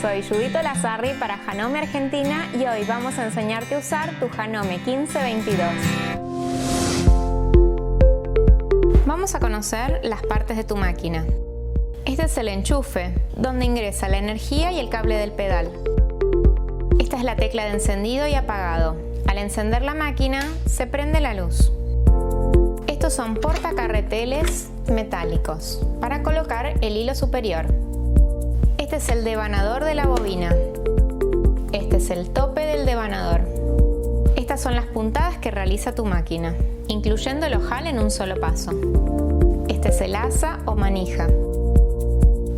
soy Judith Lazarri para Janome Argentina y hoy vamos a enseñarte a usar tu Janome 1522. Vamos a conocer las partes de tu máquina. Este es el enchufe, donde ingresa la energía y el cable del pedal. Esta es la tecla de encendido y apagado. Al encender la máquina, se prende la luz. Estos son portacarreteles metálicos para colocar el hilo superior. Este es el devanador de la bobina. Este es el tope del devanador. Estas son las puntadas que realiza tu máquina, incluyendo el ojal en un solo paso. Este es el asa o manija.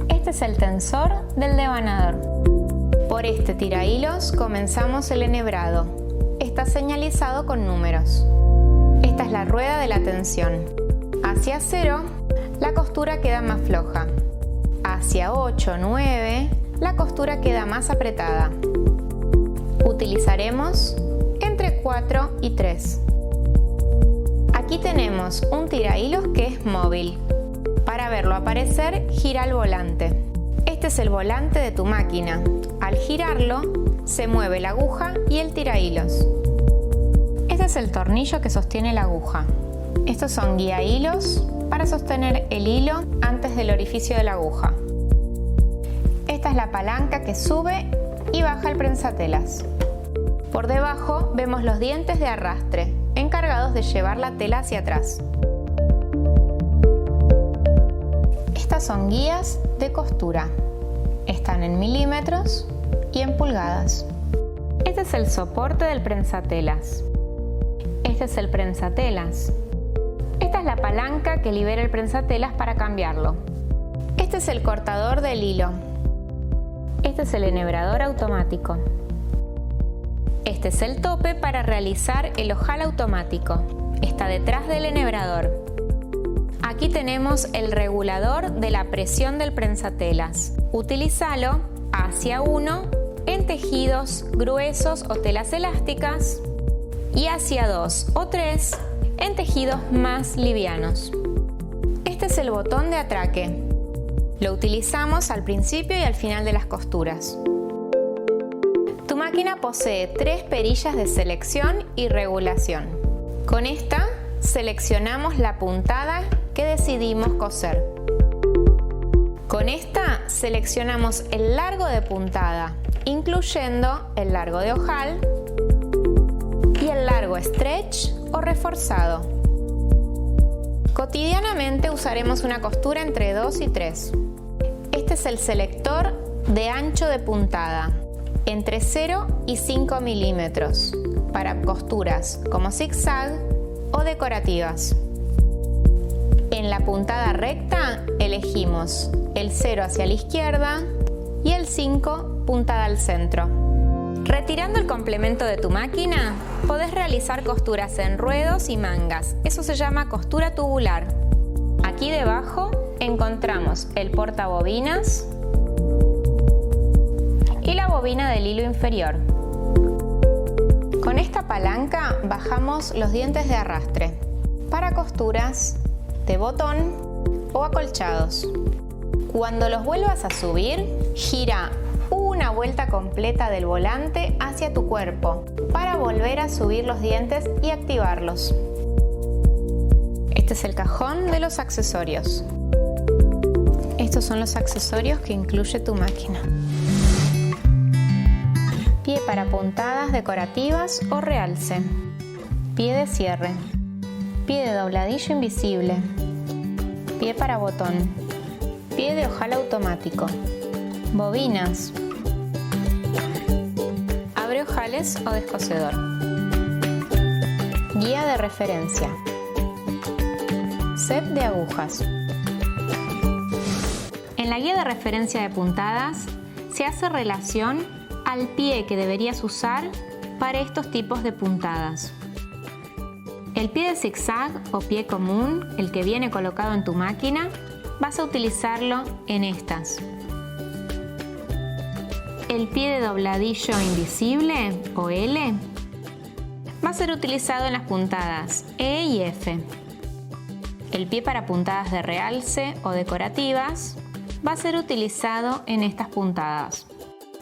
Este es el tensor del devanador. Por este tirahilos comenzamos el enhebrado. Está señalizado con números. Esta es la rueda de la tensión. Hacia 0, la costura queda más floja. Hacia 8, 9, la costura queda más apretada. Utilizaremos entre 4 y 3. Aquí tenemos un tirahilos que es móvil. Para verlo aparecer, gira el volante. Este es el volante de tu máquina. Al girarlo, se mueve la aguja y el tirahilos. Este es el tornillo que sostiene la aguja. Estos son guía hilos para sostener el hilo antes del orificio de la aguja. Esta es la palanca que sube y baja el prensatelas. Por debajo vemos los dientes de arrastre, encargados de llevar la tela hacia atrás. Estas son guías de costura. Están en milímetros y en pulgadas. Este es el soporte del prensatelas. Este es el prensatelas. Esta es la palanca que libera el prensatelas para cambiarlo. Este es el cortador del hilo. Este es el enhebrador automático. Este es el tope para realizar el ojal automático. Está detrás del enhebrador. Aquí tenemos el regulador de la presión del prensatelas. Utilízalo hacia 1 en tejidos gruesos o telas elásticas y hacia 2 o 3 en tejidos más livianos. Este es el botón de atraque. Lo utilizamos al principio y al final de las costuras. Tu máquina posee 3 perillas de selección y regulación. Con esta seleccionamos la puntada que decidimos coser. Con esta seleccionamos el largo de puntada, incluyendo el largo de ojal y el largo stretch o reforzado. Cotidianamente usaremos una costura entre 2 y 3. Este es el selector de ancho de puntada, entre 0 y 5 milímetros, para costuras como zigzag o decorativas. En la puntada recta elegimos el 0 hacia la izquierda y el 5 puntada al centro. Retirando el complemento de tu máquina, podés realizar costuras en ruedos y mangas. Eso se llama costura tubular. Aquí debajo encontramos el portabobinas y la bobina del hilo inferior. Con esta palanca bajamos los dientes de arrastre para costuras de botón o acolchados. Cuando los vuelvas a subir, gira una vuelta completa del volante hacia tu cuerpo para volver a subir los dientes y activarlos. Este es el cajón de los accesorios. Estos son los accesorios que incluye tu máquina. Pie para puntadas decorativas o realce. Pie de cierre. Pie de dobladillo invisible. Pie para botón. Pie de ojal automático. Bobinas. Abre ojales o descosedor. Guía de referencia. Set de agujas. En la guía de referencia de puntadas se hace relación al pie que deberías usar para estos tipos de puntadas. El pie de zigzag o pie común, el que viene colocado en tu máquina, vas a utilizarlo en estas. El pie de dobladillo invisible o L va a ser utilizado en las puntadas E y F. El pie para puntadas de realce o decorativas va a ser utilizado en estas puntadas.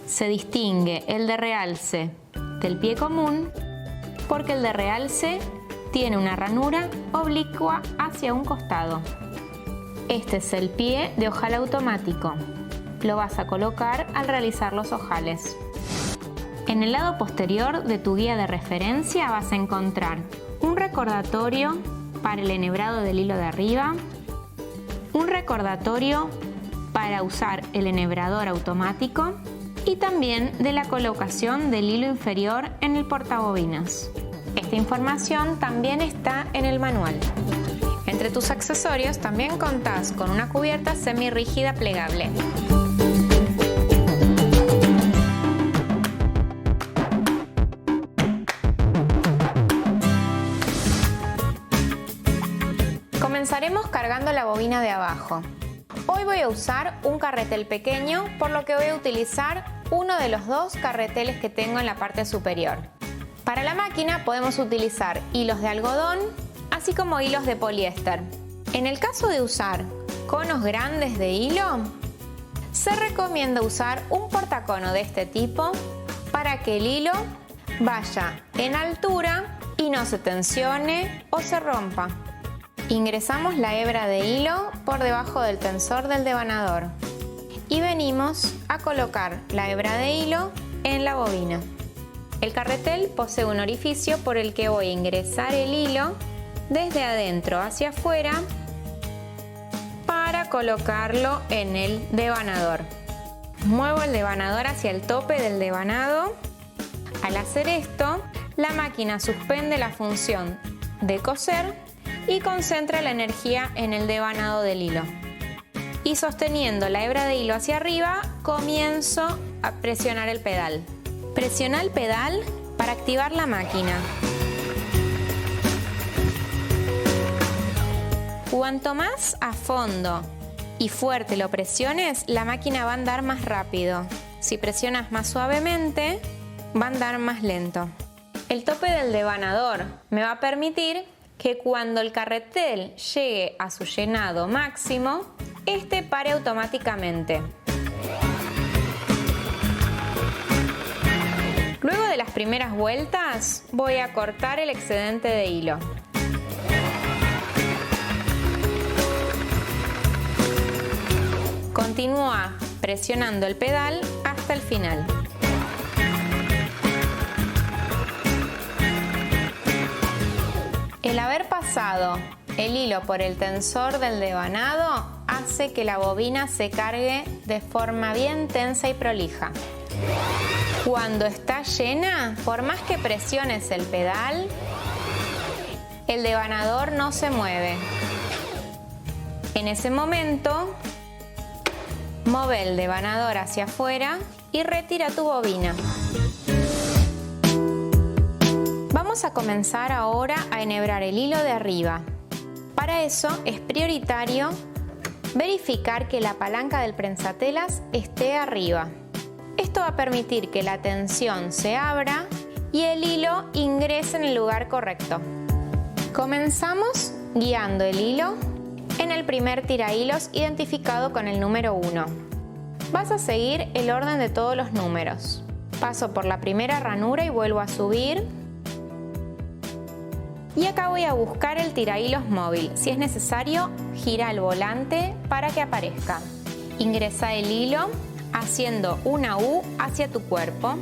Se distingue el de realce del pie común porque el de realce tiene una ranura oblicua hacia un costado. Este es el pie de ojal automático. Lo vas a colocar al realizar los ojales. En el lado posterior de tu guía de referencia vas a encontrar un recordatorio para el enhebrado del hilo de arriba, un recordatorio para usar el enhebrador automático y también de la colocación del hilo inferior en el portabobinas. Esta información también está en el manual. Entre tus accesorios también contás con una cubierta semirrígida plegable. Comenzaremos cargando la bobina de abajo. Hoy voy a usar un carretel pequeño, por lo que voy a utilizar uno de los dos carreteles que tengo en la parte superior. Para la máquina podemos utilizar hilos de algodón, así como hilos de poliéster. En el caso de usar conos grandes de hilo, se recomienda usar un portacono de este tipo para que el hilo vaya en altura y no se tensione o se rompa. Ingresamos la hebra de hilo por debajo del tensor del devanador y venimos a colocar la hebra de hilo en la bobina. El carretel posee un orificio por el que voy a ingresar el hilo desde adentro hacia afuera para colocarlo en el devanador. Muevo el devanador hacia el tope del devanado. Al hacer esto, la máquina suspende la función de coser y concentra la energía en el devanado del hilo. Y sosteniendo la hebra de hilo hacia arriba, comienzo a presionar el pedal. Presiona el pedal para activar la máquina. Cuanto más a fondo y fuerte lo presiones, la máquina va a andar más rápido. Si presionas más suavemente, va a andar más lento. El tope del devanador me va a permitir que cuando el carretel llegue a su llenado máximo, este pare automáticamente. Luego de las primeras vueltas, voy a cortar el excedente de hilo. Continúa presionando el pedal hasta el final. El haber pasado el hilo por el tensor del devanado hace que la bobina se cargue de forma bien tensa y prolija. Cuando está llena, por más que presiones el pedal, el devanador no se mueve. En ese momento, mueve el devanador hacia afuera y retira tu bobina. Vamos a comenzar ahora a enhebrar el hilo de arriba. Para eso es prioritario verificar que la palanca del prensatelas esté arriba. Esto va a permitir que la tensión se abra y el hilo ingrese en el lugar correcto. Comenzamos guiando el hilo en el primer tirahilos identificado con el número 1. Vas a seguir el orden de todos los números. Paso por la primera ranura y vuelvo a subir. Y acá voy a buscar el tirahilos móvil. Si es necesario, gira el volante para que aparezca. Ingresa el hilo haciendo una U hacia tu cuerpo.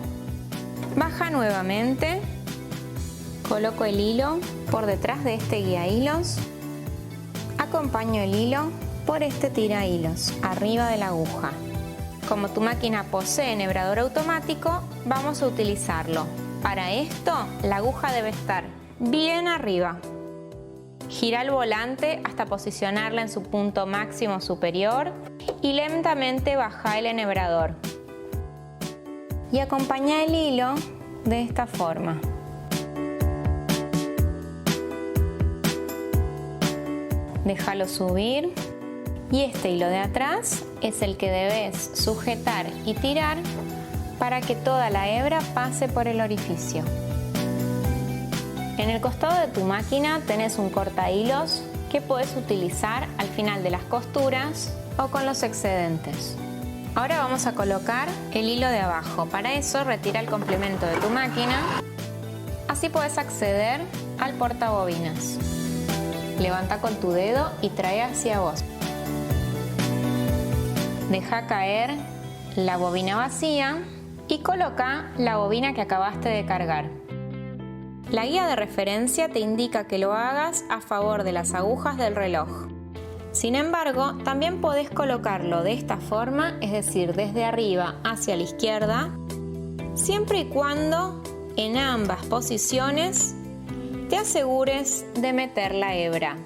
Baja nuevamente. Coloco el hilo por detrás de este guía hilos. Acompaño el hilo por este tirahilos arriba de la aguja. Como tu máquina posee enhebrador automático, vamos a utilizarlo. Para esto, la aguja debe estar bien arriba. Gira el volante hasta posicionarla en su punto máximo superior y lentamente baja el enhebrador. Y acompaña el hilo de esta forma. Déjalo subir y este hilo de atrás es el que debes sujetar y tirar para que toda la hebra pase por el orificio. En el costado de tu máquina tenés un cortahilos que puedes utilizar al final de las costuras o con los excedentes. Ahora vamos a colocar el hilo de abajo. Para eso retira el complemento de tu máquina. Así puedes acceder al portabobinas. Levanta con tu dedo y trae hacia vos. Deja caer la bobina vacía y coloca la bobina que acabaste de cargar. La guía de referencia te indica que lo hagas a favor de las agujas del reloj. Sin embargo, también podés colocarlo de esta forma, es decir, desde arriba hacia la izquierda, siempre y cuando en ambas posiciones te asegures de meter la hebra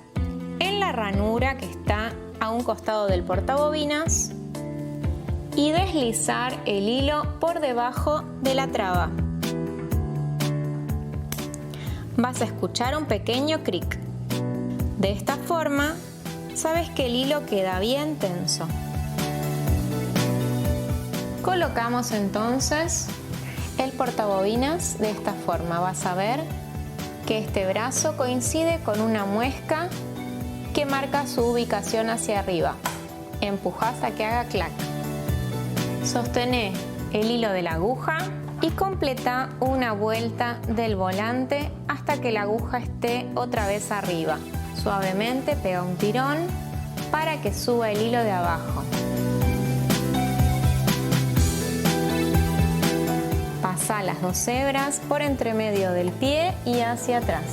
en la ranura que está a un costado del portabobinas y deslizar el hilo por debajo de la traba. Vas a escuchar un pequeño cric. De esta forma, sabes que el hilo queda bien tenso. Colocamos entonces el portabobinas de esta forma. Vas a ver que este brazo coincide con una muesca que marca su ubicación hacia arriba. Empuja hasta que haga clac. Sostené el hilo de la aguja y completa una vuelta del volante hasta que la aguja esté otra vez arriba. Suavemente pega un tirón para que suba el hilo de abajo. Pasa las dos hebras por entre medio del pie y hacia atrás.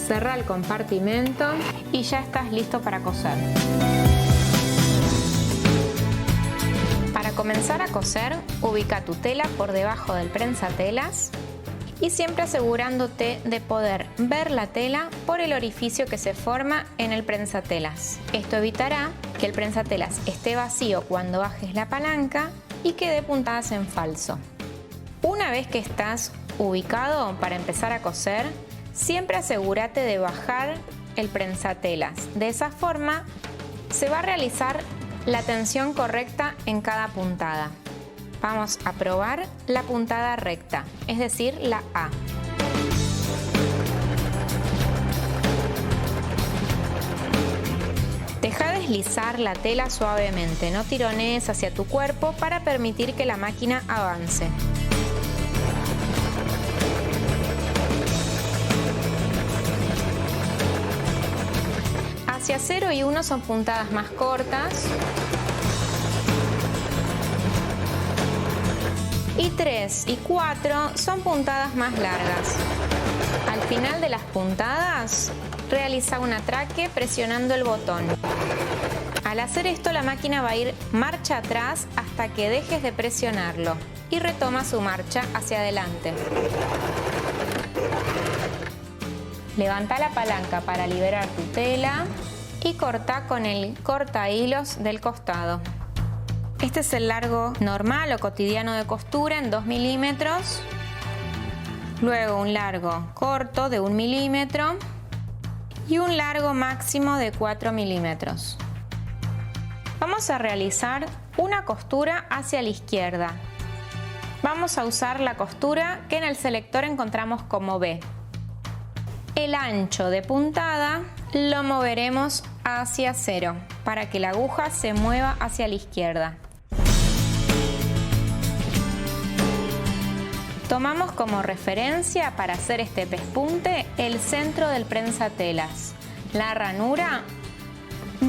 Cerra el compartimento y ya estás listo para coser. Para comenzar a coser, ubica tu tela por debajo del prensatelas y siempre asegurándote de poder ver la tela por el orificio que se forma en el prensatelas. Esto evitará que el prensatelas esté vacío cuando bajes la palanca y que dé puntadas en falso. Una vez que estás ubicado para empezar a coser, siempre asegúrate de bajar el prensatelas. De esa forma se va a realizar la tensión correcta en cada puntada. Vamos a probar la puntada recta, es decir, la A. Deja deslizar la tela suavemente, no tironees hacia tu cuerpo para permitir que la máquina avance. Hacia 0 y 1 son puntadas más cortas. Y 3 y 4 son puntadas más largas. Al final de las puntadas, realiza un atraque presionando el botón. Al hacer esto, la máquina va a ir marcha atrás hasta que dejes de presionarlo y retoma su marcha hacia adelante. Levanta la palanca para liberar tu tela y corta con el corta hilos del costado. Este es el largo normal o cotidiano de costura en 2 milímetros. Luego un largo corto de 1 milímetro y un largo máximo de 4 milímetros. Vamos a realizar una costura hacia la izquierda. Vamos a usar la costura que en el selector encontramos como B. El ancho de puntada lo moveremos hacia 0 para que la aguja se mueva hacia la izquierda. Tomamos como referencia para hacer este pespunte el centro del prensatelas. La ranura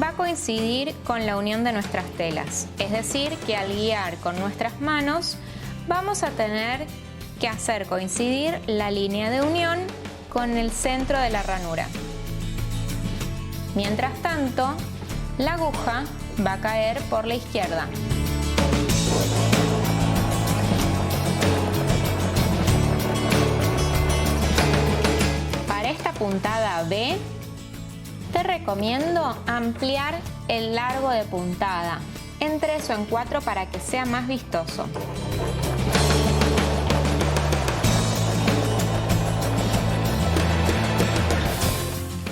va a coincidir con la unión de nuestras telas, es decir, que al guiar con nuestras manos vamos a tener que hacer coincidir la línea de unión con el centro de la ranura. Mientras tanto, la aguja va a caer por la izquierda. Para esta puntada B, te recomiendo ampliar el largo de puntada en 3 o en 4 para que sea más vistoso.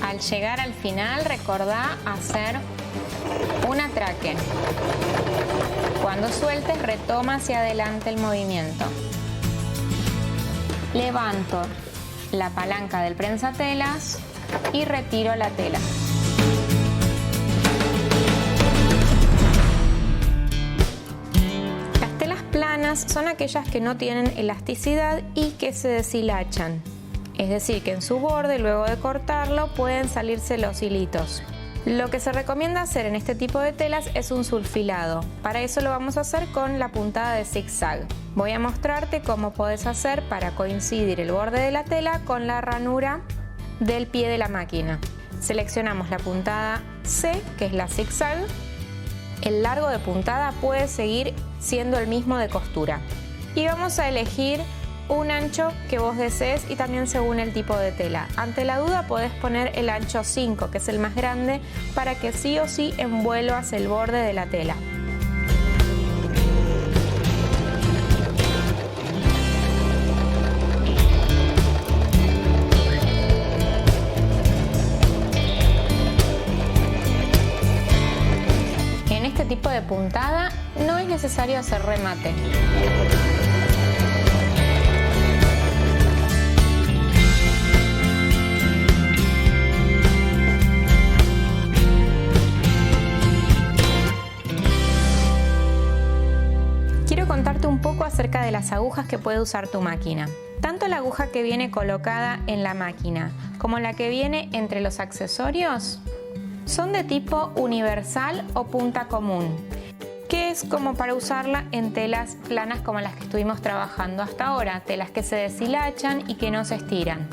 Al llegar al final, recordá hacer un atraque. Cuando sueltes, retoma hacia adelante el movimiento. Levanto la palanca del prensatelas y retiro la tela. son aquellas que no tienen elasticidad y que se deshilachan. Es decir, que en su borde, luego de cortarlo, pueden salirse los hilitos. Lo que se recomienda hacer en este tipo de telas es un sulfilado. Para eso lo vamos a hacer con la puntada de zigzag. Voy a mostrarte cómo podés hacer para coincidir el borde de la tela con la ranura del pie de la máquina. Seleccionamos la puntada C, que es la zigzag. El largo de puntada puede seguir siendo el mismo de costura. Y vamos a elegir un ancho que vos desees y también según el tipo de tela. Ante la duda podés poner el ancho 5, que es el más grande, para que sí o sí envuelvas el borde de la tela. En este tipo de puntada no es necesario hacer remate. Contarte un poco acerca de las agujas que puede usar tu máquina. Tanto la aguja que viene colocada en la máquina como la que viene entre los accesorios son de tipo universal o punta común, que es como para usarla en telas planas como las que estuvimos trabajando hasta ahora, telas que se deshilachan y que no se estiran.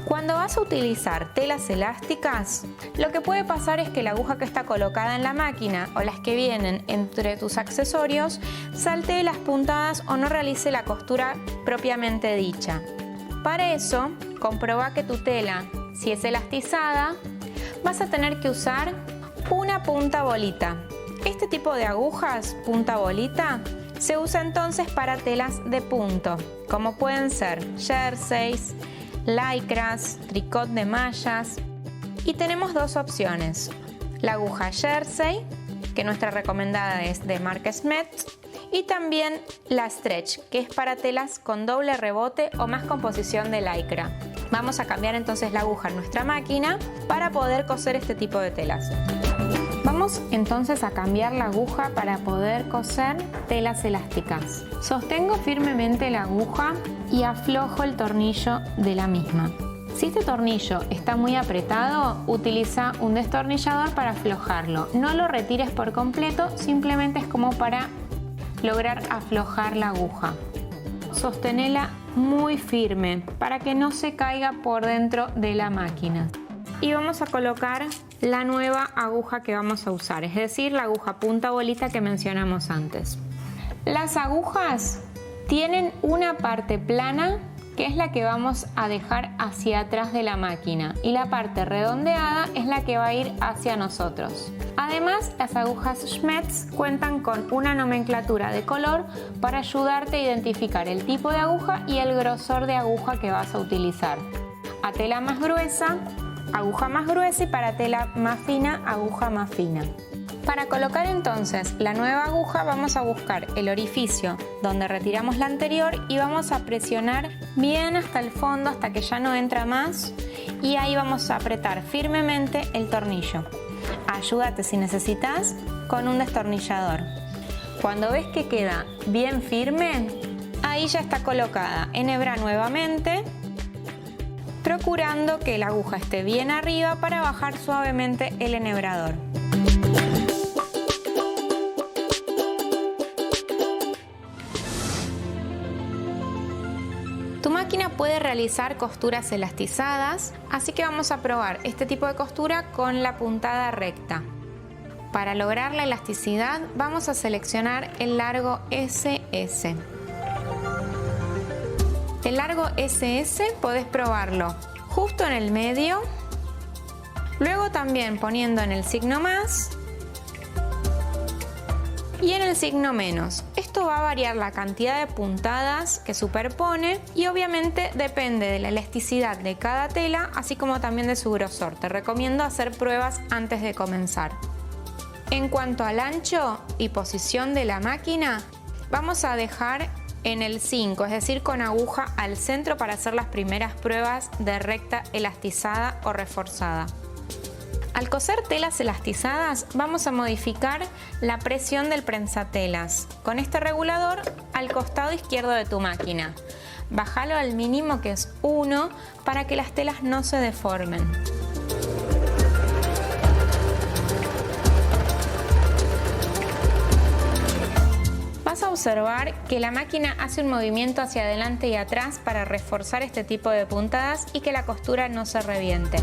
Cuando vas a utilizar telas elásticas, lo que puede pasar es que la aguja que está colocada en la máquina o las que vienen entre tus accesorios saltee las puntadas o no realice la costura propiamente dicha. Para eso, comprueba que tu tela, si es elastizada, vas a tener que usar una punta bolita. Este tipo de agujas, punta bolita, se usa entonces para telas de punto, como pueden ser jerseys, lycras, tricot de mallas, y tenemos dos opciones: la aguja jersey, que nuestra recomendada es de marca Smith, y también la stretch, que es para telas con doble rebote o más composición de lycra. Vamos a cambiar entonces la aguja en nuestra máquina para poder coser este tipo de telas. Vamos entonces a cambiar la aguja para poder coser telas elásticas. Sostengo firmemente la aguja y aflojo el tornillo de la misma. Si este tornillo está muy apretado, utiliza un destornillador para aflojarlo. No lo retires por completo, simplemente es como para lograr aflojar la aguja. Sostenela muy firme para que no se caiga por dentro de la máquina. Y vamos a colocar la nueva aguja que vamos a usar, es decir, la aguja punta bolita que mencionamos antes. Las agujas tienen una parte plana, que es la que vamos a dejar hacia atrás de la máquina, y la parte redondeada es la que va a ir hacia nosotros. Además, las agujas Schmetz cuentan con una nomenclatura de color para ayudarte a identificar el tipo de aguja y el grosor de aguja que vas a utilizar. A tela más gruesa, aguja más gruesa, y para tela más fina, aguja más fina. Para colocar entonces la nueva aguja vamos a buscar el orificio donde retiramos la anterior y vamos a presionar bien hasta el fondo hasta que ya no entra más, y ahí vamos a apretar firmemente el tornillo. Ayúdate si necesitas con un destornillador. Cuando ves que queda bien firme, ahí ya está colocada. Enhebra nuevamente, procurando que la aguja esté bien arriba para bajar suavemente el enhebrador. Tu máquina puede realizar costuras elastizadas, así que vamos a probar este tipo de costura con la puntada recta. Para lograr la elasticidad vamos a seleccionar el largo SS. El largo SS podés probarlo justo en el medio, luego también poniendo en el signo más y en el signo menos. Esto va a variar la cantidad de puntadas que superpone y obviamente depende de la elasticidad de cada tela, así como también de su grosor. Te recomiendo hacer pruebas antes de comenzar. En cuanto al ancho y posición de la máquina, vamos a dejar en el 5, es decir, con aguja al centro para hacer las primeras pruebas de recta elastizada o reforzada. Al coser telas elastizadas vamos a modificar la presión del prensatelas con este regulador al costado izquierdo de tu máquina. Bájalo al mínimo, que es 1, para que las telas no se deformen. Vas a observar que la máquina hace un movimiento hacia adelante y atrás para reforzar este tipo de puntadas y que la costura no se reviente.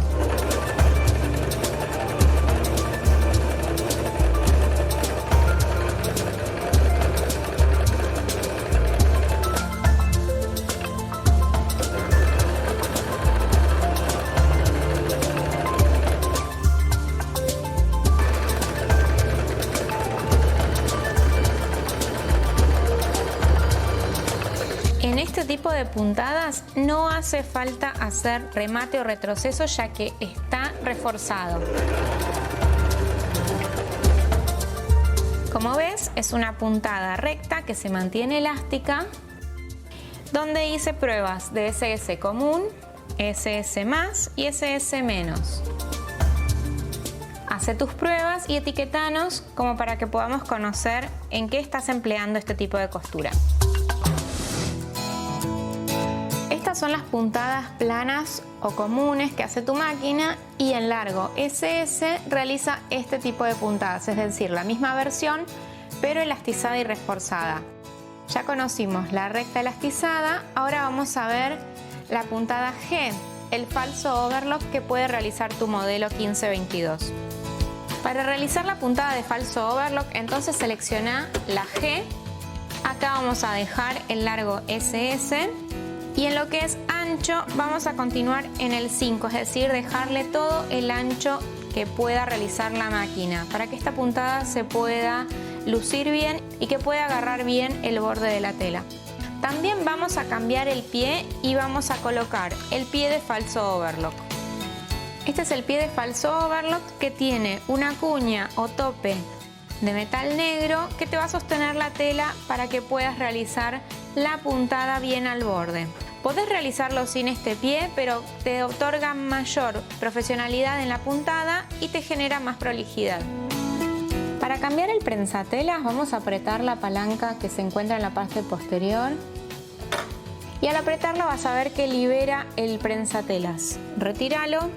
En este tipo de puntadas no hace falta hacer remate o retroceso, ya que está reforzado. Como ves, es una puntada recta que se mantiene elástica, donde hice pruebas de SS común, SS más y SS menos. Hace tus pruebas y etiquetanos como para que podamos conocer en qué estás empleando este tipo de costura. Estas son las puntadas planas o comunes que hace tu máquina, y en largo SS realiza este tipo de puntadas, es decir, la misma versión pero elastizada y reforzada. Ya conocimos la recta elastizada, ahora vamos a ver la puntada G, el falso overlock que puede realizar tu modelo 1522. Para realizar la puntada de falso overlock, entonces selecciona la G, acá vamos a dejar el largo SS. Y en lo que es ancho vamos a continuar en el 5, es decir, dejarle todo el ancho que pueda realizar la máquina para que esta puntada se pueda lucir bien y que pueda agarrar bien el borde de la tela. También vamos a cambiar el pie y vamos a colocar el pie de falso overlock. Este es el pie de falso overlock que tiene una cuña o tope de metal negro que te va a sostener la tela para que puedas realizar la puntada bien al borde. Podés realizarlo sin este pie, pero te otorga mayor profesionalidad en la puntada y te genera más prolijidad. Para cambiar el prensatelas vamos a apretar la palanca que se encuentra en la parte posterior, y al apretarlo vas a ver que libera el prensatelas. Retíralo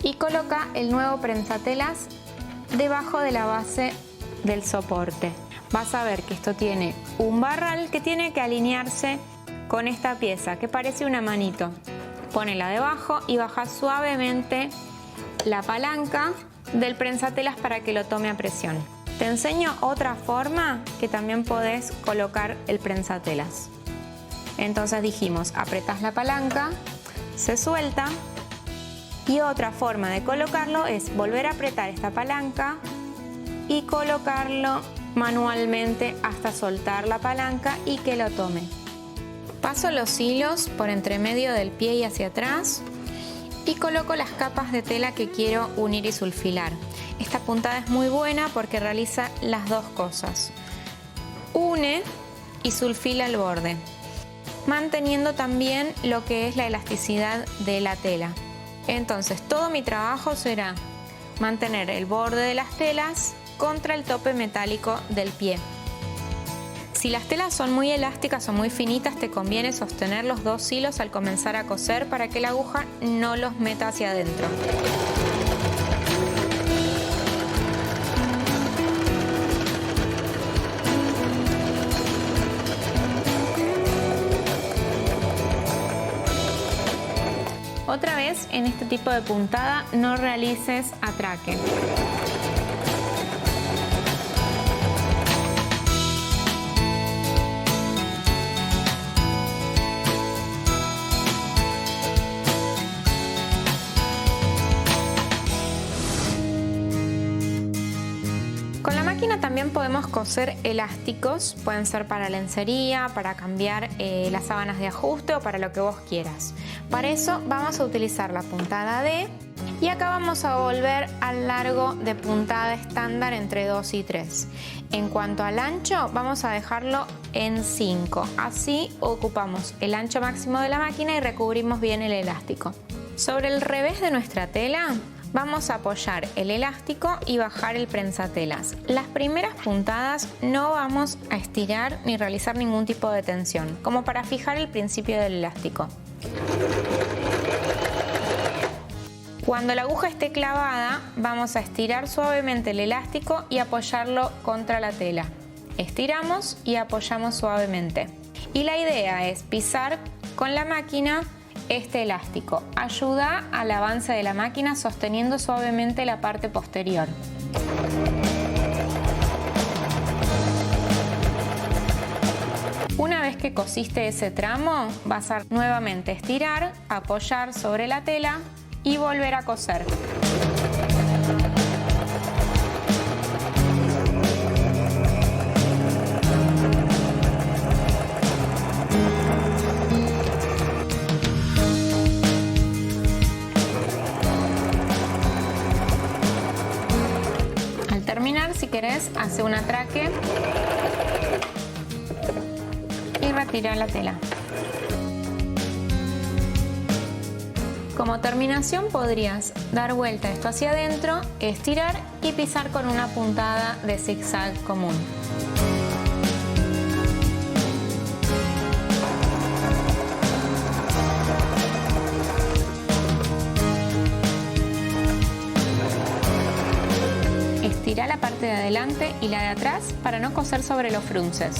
y coloca el nuevo prensatelas debajo de la base del soporte. Vas a ver que esto tiene un barral que tiene que alinearse con esta pieza que parece una manito. Ponela debajo y baja suavemente la palanca del prensatelas para que lo tome a presión. Te enseño otra forma que también podés colocar el prensatelas. Entonces dijimos, apretás la palanca, se suelta, y otra forma de colocarlo es volver a apretar esta palanca y colocarlo manualmente hasta soltar la palanca y que lo tome. Paso los hilos por entre medio del pie y hacia atrás y coloco las capas de tela que quiero unir y sulfilar. Esta puntada es muy buena porque realiza las dos cosas: une y sulfila el borde, manteniendo también lo que es la elasticidad de la tela. Entonces todo mi trabajo será mantener el borde de las telas contra el tope metálico del pie. Si las telas son muy elásticas o muy finitas, te conviene sostener los dos hilos al comenzar a coser para que la aguja no los meta hacia adentro. Otra vez, en este tipo de puntada no realices atraque. Con la máquina también podemos coser elásticos, pueden ser para lencería, para cambiar las sábanas de ajuste o para lo que vos quieras. Para eso vamos a utilizar la puntada D y acá vamos a volver al largo de puntada estándar entre 2 y 3. En cuanto al ancho, vamos a dejarlo en 5, así ocupamos el ancho máximo de la máquina y recubrimos bien el elástico. Sobre el revés de nuestra tela vamos a apoyar el elástico y bajar el prensatelas. Las primeras puntadas no vamos a estirar ni realizar ningún tipo de tensión, como para fijar el principio del elástico. Cuando la aguja esté clavada, vamos a estirar suavemente el elástico y apoyarlo contra la tela. Estiramos y apoyamos suavemente. Y la idea es pisar con la máquina este elástico. Ayuda al avance de la máquina sosteniendo suavemente la parte posterior. Una vez que cosiste ese tramo, vas a nuevamente estirar, apoyar sobre la tela y volver a coser. Al terminar, si querés, hace un atraque y retira la tela. Como terminación podrías dar vuelta esto hacia adentro, estirar y pisar con una puntada de zigzag común. Estira la parte de adelante y la de atrás para no coser sobre los frunces.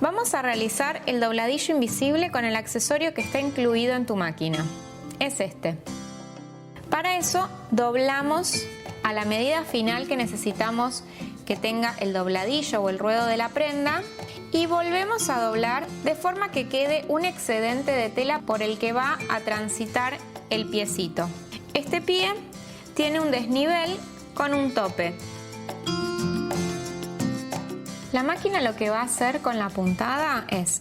Vamos a realizar el dobladillo invisible con el accesorio que está incluido en tu máquina. Es este. Para eso doblamos a la medida final que necesitamos que tenga el dobladillo o el ruedo de la prenda y volvemos a doblar de forma que quede un excedente de tela por el que va a transitar el piecito. Este pie tiene un desnivel con un tope. La máquina lo que va a hacer con la puntada es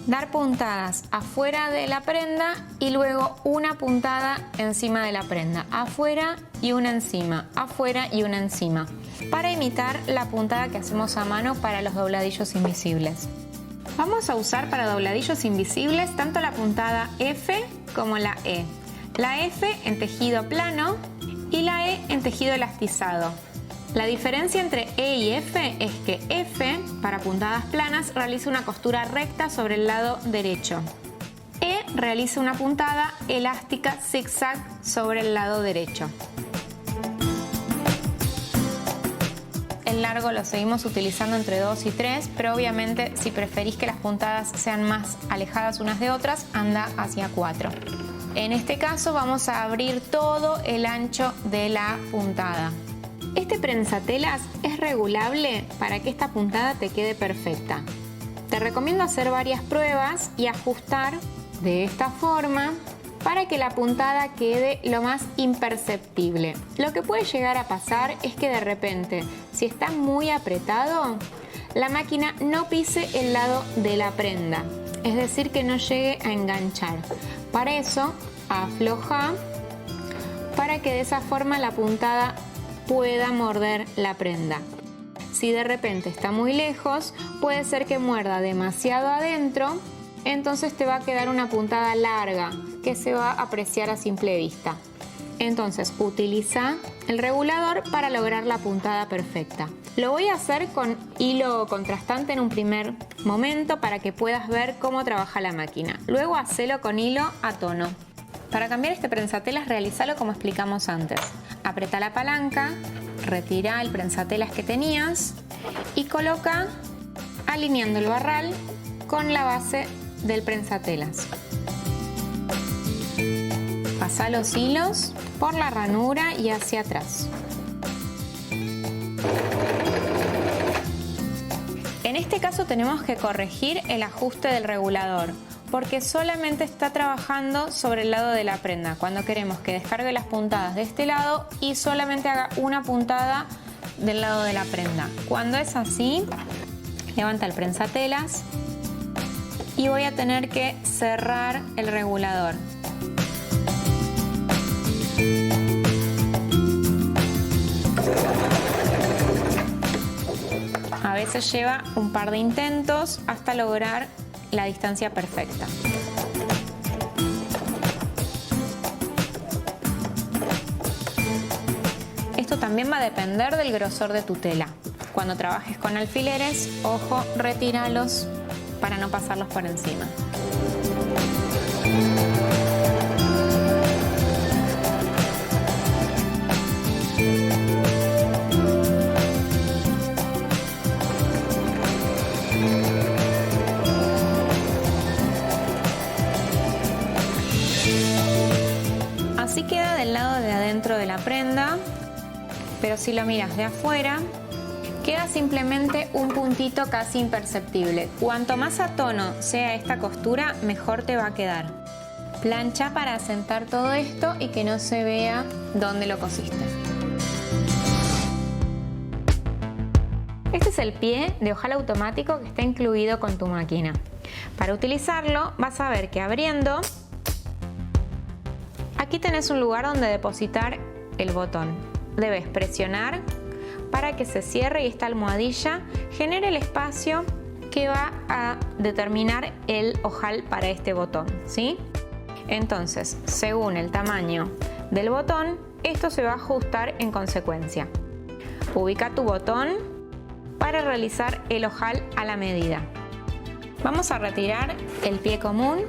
dar puntadas afuera de la prenda y luego una puntada encima de la prenda, afuera y una encima, afuera y una encima, para imitar la puntada que hacemos a mano para los dobladillos invisibles. Vamos a usar para dobladillos invisibles tanto la puntada F como la E. La F en tejido plano y la E en tejido elastizado. La diferencia entre E y F es que F, para puntadas planas, realiza una costura recta sobre el lado derecho. E realiza una puntada elástica zigzag sobre el lado derecho. El largo lo seguimos utilizando entre 2 y 3, pero obviamente si preferís que las puntadas sean más alejadas unas de otras, anda hacia 4. En este caso vamos a abrir todo el ancho de la puntada. Este prensatelas es regulable para que esta puntada te quede perfecta. Te recomiendo hacer varias pruebas y ajustar de esta forma para que la puntada quede lo más imperceptible. Lo que puede llegar a pasar es que de repente, si está muy apretado, la máquina no pise el lado de la prenda, es decir, que no llegue a enganchar. Para eso, afloja para que de esa forma la puntada pueda morder la prenda. Si de repente está muy lejos, puede ser que muerda demasiado adentro, entonces te va a quedar una puntada larga que se va a apreciar a simple vista. Entonces utiliza el regulador para lograr la puntada perfecta. Lo voy a hacer con hilo contrastante en un primer momento para que puedas ver cómo trabaja la máquina. Luego hacelo con hilo a tono. Para cambiar este prensatelas, realizalo como explicamos antes. Apreta la palanca, retira el prensatelas que tenías y coloca alineando el barral con la base del prensatelas. Pasa los hilos por la ranura y hacia atrás. En este caso tenemos que corregir el ajuste del regulador, porque solamente está trabajando sobre el lado de la prenda, cuando queremos que descargue las puntadas de este lado y solamente haga una puntada del lado de la prenda. Cuando es así, levanta el prensatelas y voy a tener que cerrar el regulador. A veces lleva un par de intentos hasta lograr la distancia perfecta. Esto también va a depender del grosor de tu tela. Cuando trabajes con alfileres, ojo, retíralos para no pasarlos por encima. Así queda del lado de adentro de la prenda, pero si lo miras de afuera, queda simplemente un puntito casi imperceptible. Cuanto más a tono sea esta costura, mejor te va a quedar. Plancha para asentar todo esto y que no se vea dónde lo cosiste. Este es el pie de ojal automático que está incluido con tu máquina. Para utilizarlo vas a ver que abriendo, aquí tenés un lugar donde depositar el botón. Debes presionar para que se cierre y esta almohadilla genere el espacio que va a determinar el ojal para este botón, ¿sí? Entonces, según el tamaño del botón, esto se va a ajustar en consecuencia. Ubica tu botón para realizar el ojal a la medida. Vamos a retirar el pie común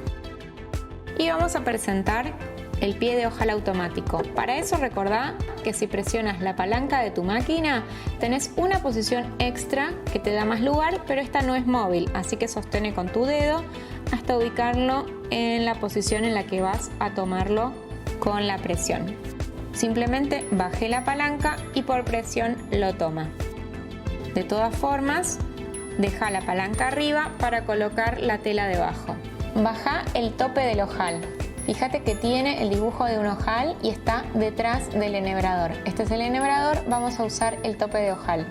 y vamos a presentar el pie de ojal automático. Para eso recordá que si presionas la palanca de tu máquina tenés una posición extra que te da más lugar, pero esta no es móvil, así que sostene con tu dedo hasta ubicarlo en la posición en la que vas a tomarlo con la presión. Simplemente bajé la palanca y por presión lo toma. De todas formas, deja la palanca arriba para colocar la tela debajo. Baja el tope del ojal. Fíjate que tiene el dibujo de un ojal y está detrás del enhebrador. Este es el enhebrador, vamos a usar el tope de ojal.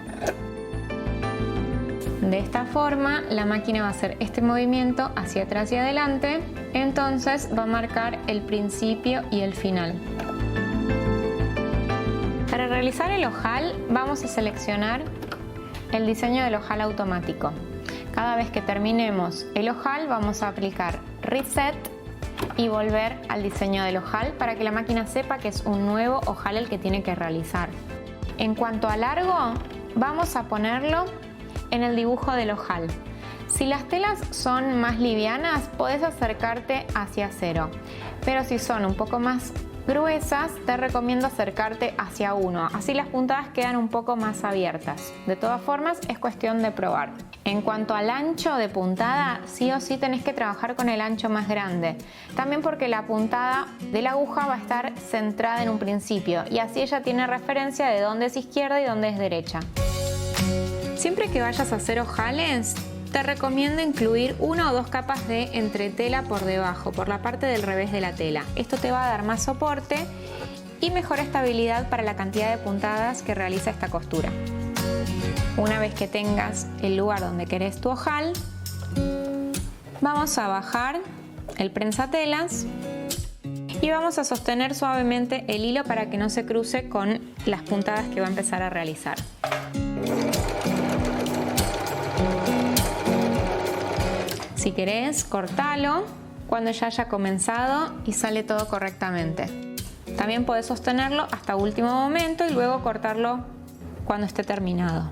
De esta forma la máquina va a hacer este movimiento hacia atrás y adelante, entonces va a marcar el principio y el final. Para realizar el ojal vamos a seleccionar el diseño del ojal automático. Cada vez que terminemos el ojal vamos a aplicar Reset y volver al diseño del ojal para que la máquina sepa que es un nuevo ojal el que tiene que realizar. En cuanto a largo, vamos a ponerlo en el dibujo del ojal. Si las telas son más livianas, podés acercarte hacia 0, pero si son un poco más gruesas, te recomiendo acercarte hacia 1, así las puntadas quedan un poco más abiertas. De todas formas, es cuestión de probar. En cuanto al ancho de puntada, sí o sí tenés que trabajar con el ancho más grande. También porque la puntada de la aguja va a estar centrada en un principio y así ella tiene referencia de dónde es izquierda y dónde es derecha. Siempre que vayas a hacer ojales, te recomiendo incluir 1 o 2 capas de entretela por debajo, por la parte del revés de la tela. Esto te va a dar más soporte y mejor estabilidad para la cantidad de puntadas que realiza esta costura. Una vez que tengas el lugar donde querés tu ojal, vamos a bajar el prensatelas y vamos a sostener suavemente el hilo para que no se cruce con las puntadas que va a empezar a realizar. Si querés, cortalo cuando ya haya comenzado y sale todo correctamente. También podés sostenerlo hasta último momento y luego cortarlo cuando esté terminado.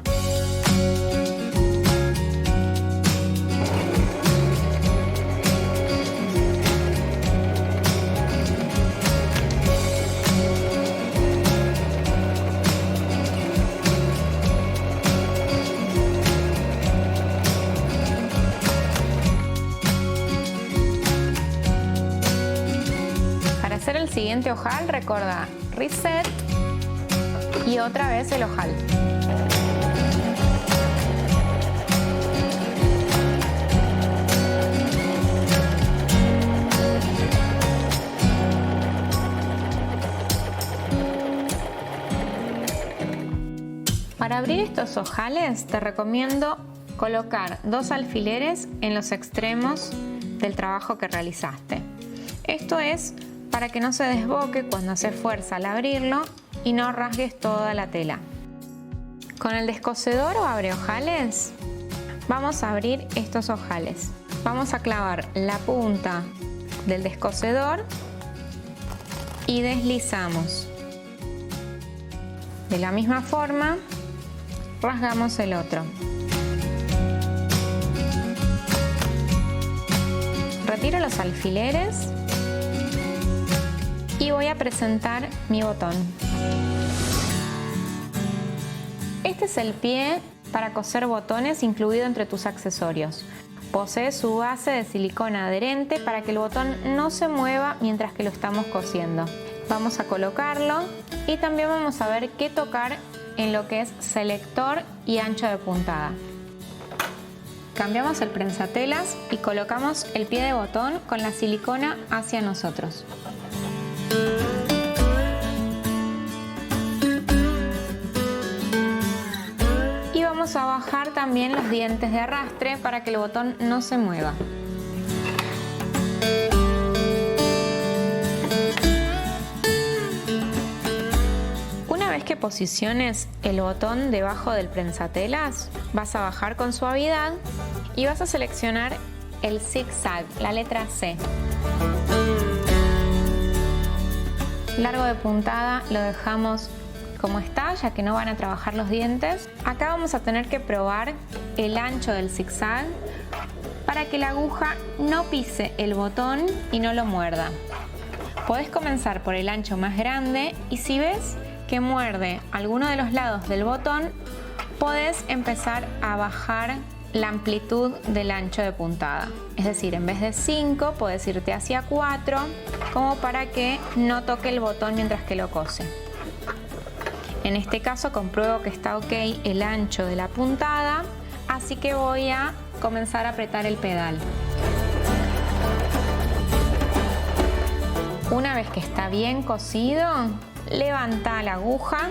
Para hacer el siguiente ojal, recordá Reset y otra vez el ojal. Para abrir estos ojales te recomiendo colocar 2 alfileres en los extremos del trabajo que realizaste. Esto es para que no se desboque cuando haces fuerza al abrirlo y no rasgues toda la tela. Con el descosedor o abreojales vamos a abrir estos ojales. Vamos a clavar la punta del descosedor y deslizamos. De la misma forma, rasgamos el otro. Retiro los alfileres y voy a presentar mi botón. Este es el pie para coser botones incluido entre tus accesorios. Posee su base de silicona adherente para que el botón no se mueva mientras que lo estamos cosiendo. Vamos a colocarlo y también vamos a ver qué tocar en lo que es selector y ancho de puntada. Cambiamos el prensatelas y colocamos el pie de botón con la silicona hacia nosotros. Y vamos a bajar también los dientes de arrastre para que el botón no se mueva. Una vez que posiciones el botón debajo del prensatelas, vas a bajar con suavidad y vas a seleccionar el zigzag, la letra C. Largo de puntada lo dejamos como está, ya que no van a trabajar los dientes. Acá vamos a tener que probar el ancho del zigzag para que la aguja no pise el botón y no lo muerda. Podés comenzar por el ancho más grande y si ves que muerde alguno de los lados del botón, podés empezar a bajar la amplitud del ancho de puntada. Es decir, en vez de 5 podés irte hacia 4, como para que no toque el botón mientras que lo cose. En este caso compruebo que está ok el ancho de la puntada, así que voy a comenzar a apretar el pedal. Una vez que está bien cosido, levanta la aguja,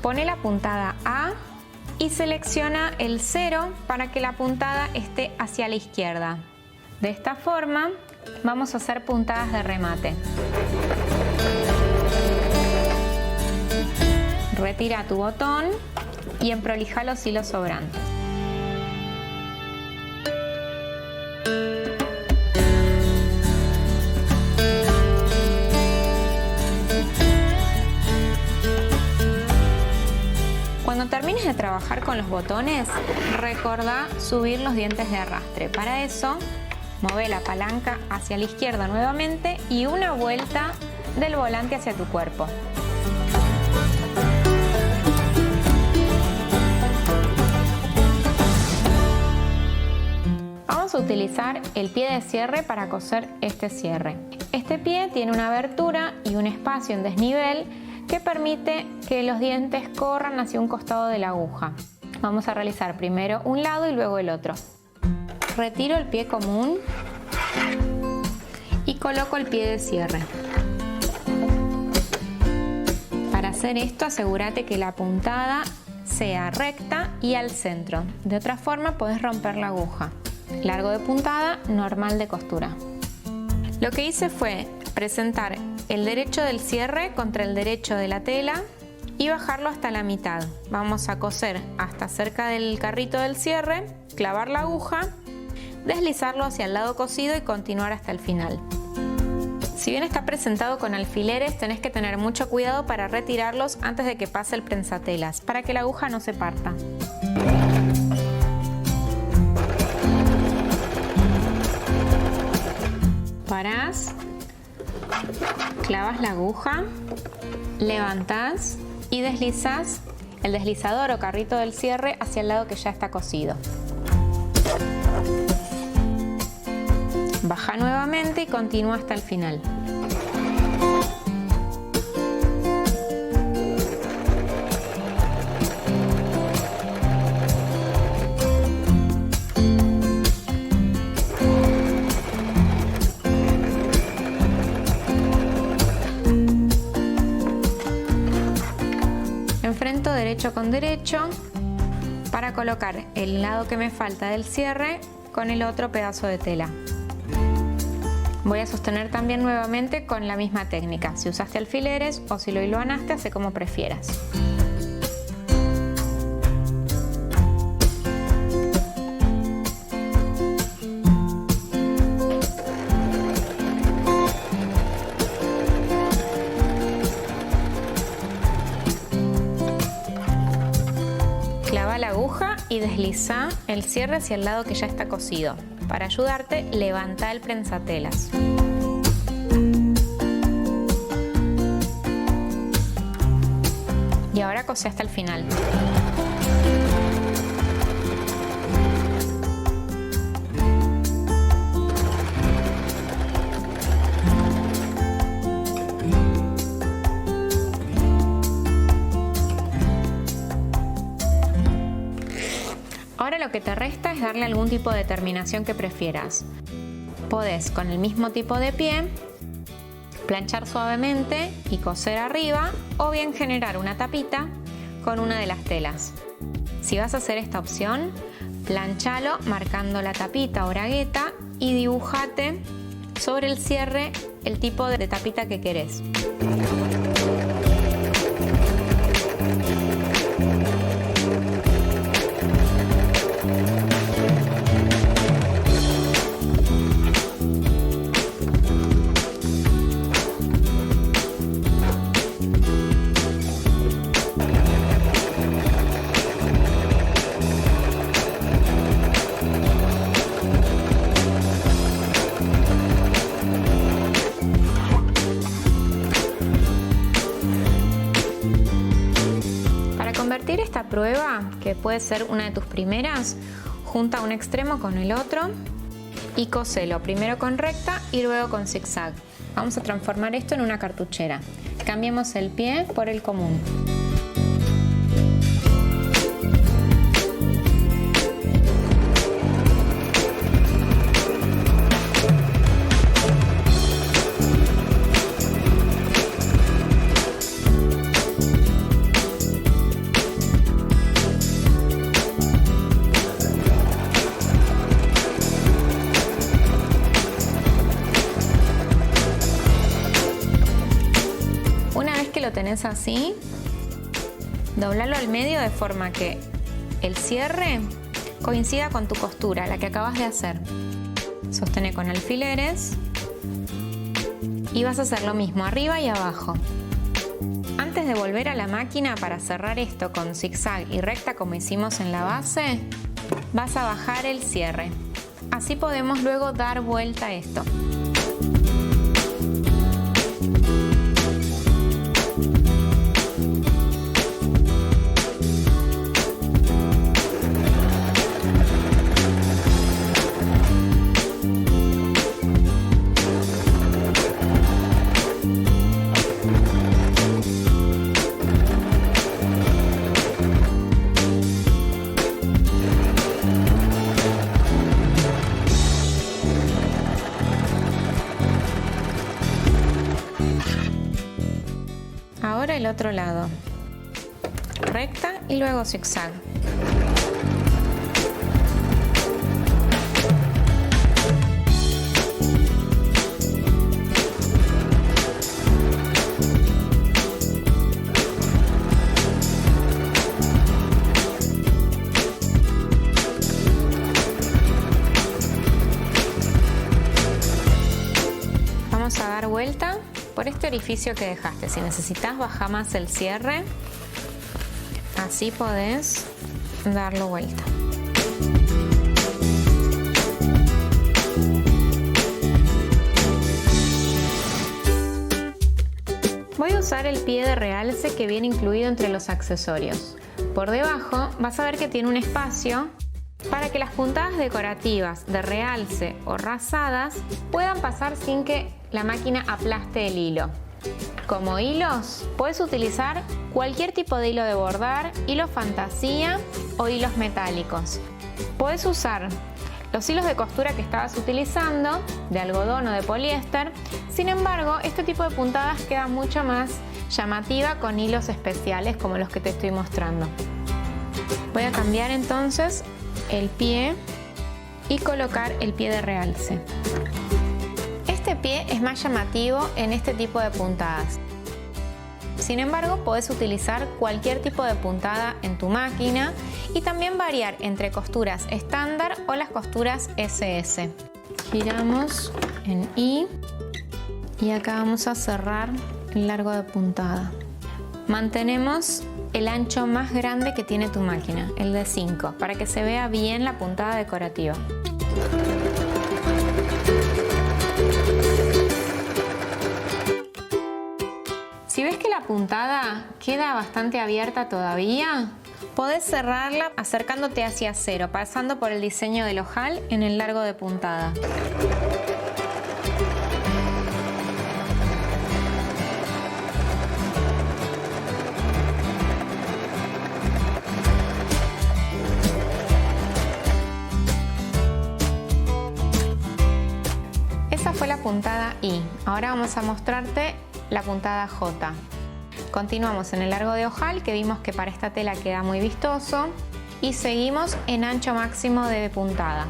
pone la puntada A y selecciona el 0 para que la puntada esté hacia la izquierda. De esta forma vamos a hacer puntadas de remate. Retira tu botón y emprolija los hilos sobrantes. Cuando termines de trabajar con los botones, recordá subir los dientes de arrastre. Para eso, mueve la palanca hacia la izquierda nuevamente y una vuelta del volante hacia tu cuerpo. Vamos a utilizar el pie de cierre para coser este cierre. Este pie tiene una abertura y un espacio en desnivel que permite que los dientes corran hacia un costado de la aguja. Vamos a realizar primero un lado y luego el otro. Retiro el pie común y coloco el pie de cierre. Para hacer esto, asegúrate que la puntada sea recta y al centro. De otra forma, podés romper la aguja. Largo de puntada, normal de costura. Lo que hice fue presentar el derecho del cierre contra el derecho de la tela y bajarlo hasta la mitad. Vamos a coser hasta cerca del carrito del cierre, clavar la aguja, deslizarlo hacia el lado cosido y continuar hasta el final. Si bien está presentado con alfileres, tenés que tener mucho cuidado para retirarlos antes de que pase el prensatelas, para que la aguja no se parta. Parás, clavas la aguja, levantás y deslizás el deslizador o carrito del cierre hacia el lado que ya está cosido. Baja nuevamente y continúa hasta el final. Enfrento derecho con derecho para colocar el lado que me falta del cierre con el otro pedazo de tela. Voy a sostener también nuevamente con la misma técnica. Si usaste alfileres o si lo hilvanaste, hace como prefieras. Clava la aguja y desliza el cierre hacia el lado que ya está cosido. Para ayudarte, levanta el prensatelas. Y ahora cose hasta el final. Ahora lo que te resta es darle algún tipo de terminación que prefieras. Podés, con el mismo tipo de pie, planchar suavemente y coser arriba, o bien generar una tapita con una de las telas. Si vas a hacer esta opción, planchalo marcando la tapita o bragueta y dibujate sobre el cierre el tipo de tapita que querés. Convertir esta prueba, que puede ser una de tus primeras, junta un extremo con el otro y coselo primero con recta y luego con zigzag. Vamos a transformar esto en una cartuchera. Cambiemos el pie por el común. Lo tenés así, doblalo al medio de forma que el cierre coincida con tu costura, la que acabas de hacer. Sostené con alfileres y vas a hacer lo mismo arriba y abajo. Antes de volver a la máquina para cerrar esto con zigzag y recta como hicimos en la base, vas a bajar el cierre. Así podemos luego dar vuelta a esto. Ahora el otro lado, recta y luego zigzag. Vamos a dar vuelta por este orificio que dejaste. Si necesitas, baja más el cierre. Así podés darlo vuelta. Voy a usar el pie de realce que viene incluido entre los accesorios. Por debajo vas a ver que tiene un espacio para que las puntadas decorativas de realce o rasadas puedan pasar sin que la máquina aplaste el hilo. Como hilos, puedes utilizar cualquier tipo de hilo de bordar, hilo fantasía o hilos metálicos. Puedes usar los hilos de costura que estabas utilizando, de algodón o de poliéster. Sin embargo, este tipo de puntadas queda mucho más llamativa con hilos especiales como los que te estoy mostrando. Voy a cambiar entonces el pie y colocar el pie de realce. Este pie es más llamativo en este tipo de puntadas. Sin embargo, podés utilizar cualquier tipo de puntada en tu máquina y también variar entre costuras estándar o las costuras SS. Giramos en I y acá vamos a cerrar el largo de puntada. Mantenemos el ancho más grande que tiene tu máquina, el de 5, para que se vea bien la puntada decorativa. Si ves que la puntada queda bastante abierta todavía, podés cerrarla acercándote hacia cero, pasando por el diseño del ojal en el largo de puntada. Esa fue la puntada I. Ahora vamos a mostrarte la puntada J. Continuamos en el largo de ojal, que vimos que para esta tela queda muy vistoso, y seguimos en ancho máximo de puntada.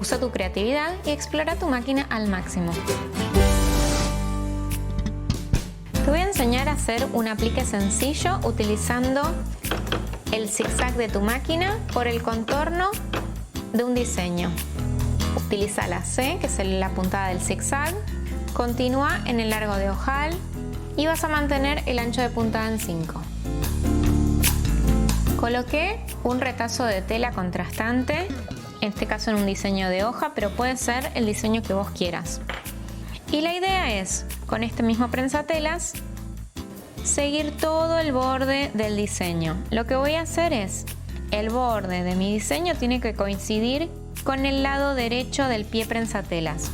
Usa tu creatividad y explora tu máquina al máximo. Te voy a enseñar a hacer un aplique sencillo utilizando el zigzag de tu máquina por el contorno de un diseño. Utiliza la C, que es la puntada del zigzag, continúa en el largo de ojal y vas a mantener el ancho de puntada en 5. Coloqué un retazo de tela contrastante, en este caso en un diseño de hoja, pero puede ser el diseño que vos quieras. Y la idea es, con este mismo prensatelas, seguir todo el borde del diseño. Lo que voy a hacer es, el borde de mi diseño tiene que coincidir con el lado derecho del pie prensatelas.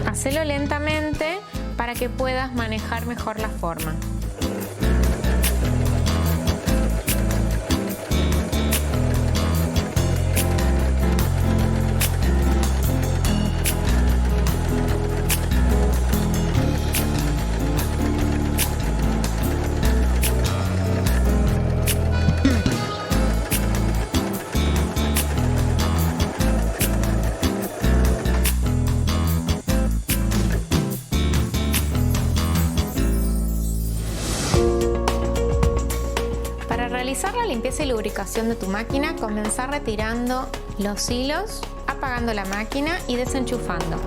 Hacelo lentamente para que puedas manejar mejor la forma. Para realizar la limpieza y lubricación de tu máquina, comenzá retirando los hilos, apagando la máquina y desenchufando.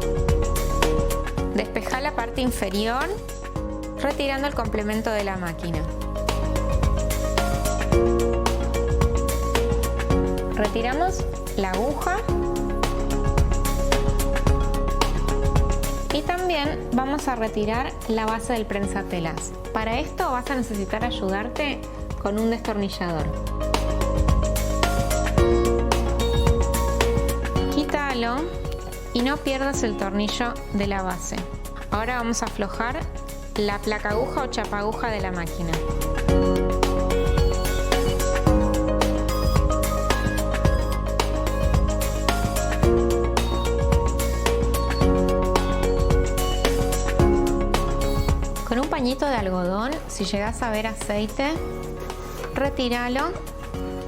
Despejá la parte inferior, retirando el complemento de la máquina. Retiramos la aguja y también vamos a retirar la base del prensatelas. Para esto vas a necesitar ayudarte con un destornillador. Quítalo y no pierdas el tornillo de la base. Ahora vamos a aflojar la placa aguja o chapa aguja de la máquina. Con un pañito de algodón, si llegas a ver aceite, retíralo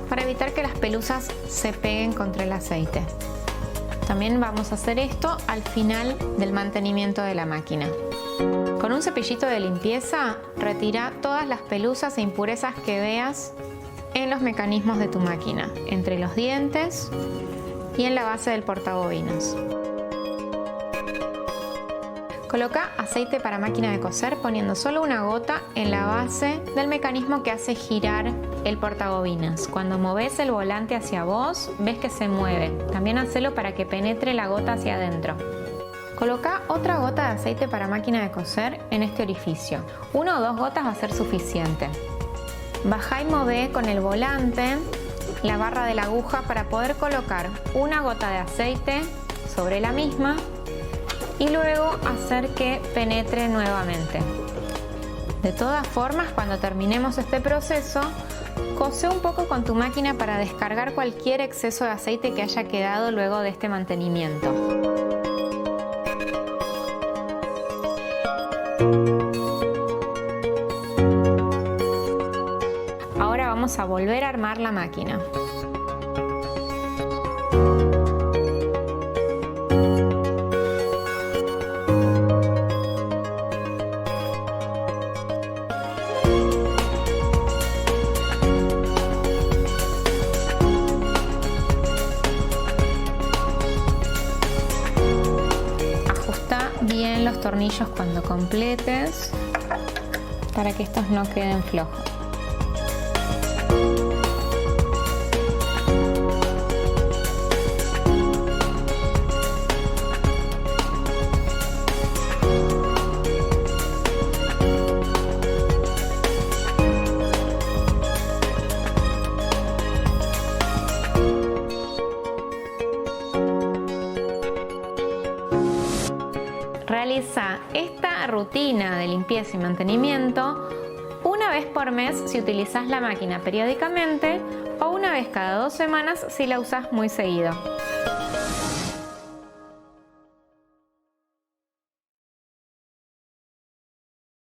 para evitar que las pelusas se peguen contra el aceite. También vamos a hacer esto al final del mantenimiento de la máquina. Con un cepillito de limpieza, retira todas las pelusas e impurezas que veas en los mecanismos de tu máquina, entre los dientes y en la base del portabobinas. Coloca aceite para máquina de coser poniendo solo una gota en la base del mecanismo que hace girar el portabobinas. Cuando moves el volante hacia vos, ves que se mueve. También hacelo para que penetre la gota hacia adentro. Coloca otra gota de aceite para máquina de coser en este orificio. 1 o 2 gotas va a ser suficiente. Baja y mueve con el volante la barra de la aguja para poder colocar una gota de aceite sobre la misma y luego hacer que penetre nuevamente. De todas formas, cuando terminemos este proceso, cose un poco con tu máquina para descargar cualquier exceso de aceite que haya quedado luego de este mantenimiento. Ahora vamos a volver a armar la máquina. Bien los tornillos cuando completes para que estos no queden flojos. Realiza esta rutina de limpieza y mantenimiento una vez por mes si utilizas la máquina periódicamente o una vez cada 2 semanas si la usas muy seguido.